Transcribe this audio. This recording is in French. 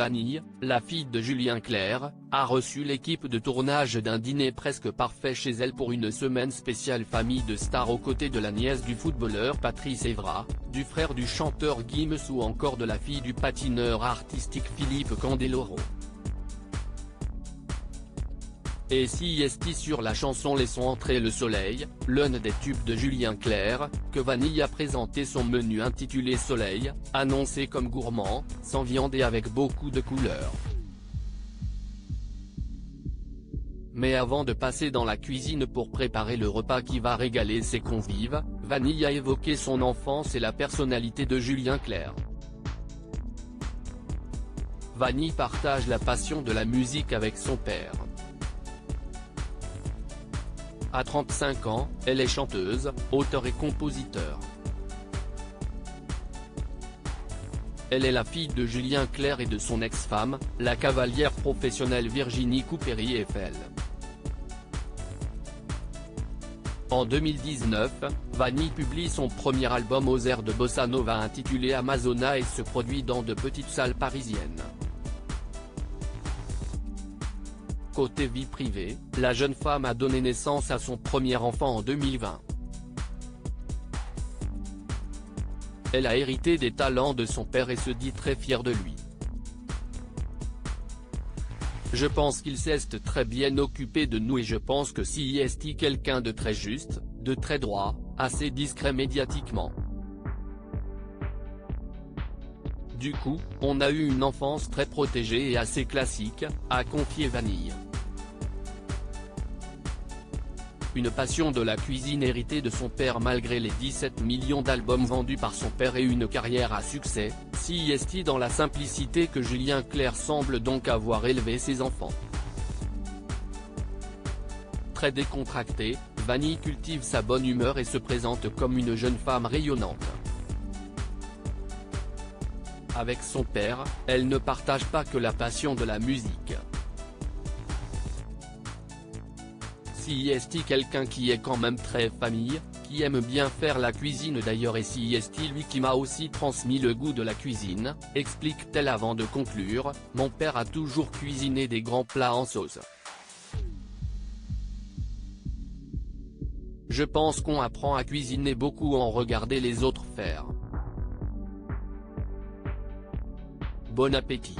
Vanille, la fille de Julien Clerc, a reçu l'équipe de tournage d'un dîner presque parfait chez elle pour une semaine spéciale famille de stars aux côtés de la nièce du footballeur Patrice Evra, du frère du chanteur Gims ou encore de la fille du patineur artistique Philippe Candeloro. Et si est sur la chanson Laissons entrer le soleil, l'un des tubes de Julien Clerc, que Vanille a présenté son menu intitulé Soleil, annoncé comme gourmand, sans viande et avec beaucoup de couleurs. Mais avant de passer dans la cuisine pour préparer le repas qui va régaler ses convives, Vanille a évoqué son enfance et la personnalité de Julien Clerc. Vanille partage la passion de la musique avec son père. À 35 ans, elle est chanteuse, auteure et compositeur. Elle est la fille de Julien Clerc et de son ex-femme, la cavalière professionnelle Virginie Coupéry-Eiffel. En 2019, Vanille publie son premier album aux airs de bossa nova intitulé Amazona et se produit dans de petites salles parisiennes. Côté vie privée, la jeune femme a donné naissance à son premier enfant en 2020. Elle a hérité des talents de son père et se dit très fière de lui. Je pense qu'il s'est très bien occupé de nous et je pense que si est quelqu'un de très juste, de très droit, assez discret médiatiquement. Du coup, on a eu une enfance très protégée et assez classique, a confié Vanille. Une passion de la cuisine héritée de son père malgré les 17 millions d'albums vendus par son père et une carrière à succès, si est dans la simplicité que Julien Clerc semble donc avoir élevé ses enfants. Très décontractée, Vanille cultive sa bonne humeur et se présente comme une jeune femme rayonnante. Avec son père, elle ne partage pas que la passion de la musique. Si est quelqu'un qui est quand même très famille, qui aime bien faire la cuisine d'ailleurs et si est lui qui m'a aussi transmis le goût de la cuisine, explique-t-elle avant de conclure, mon père a toujours cuisiné des grands plats en sauce. Je pense qu'on apprend à cuisiner beaucoup en regarder les autres faire. Bon appétit.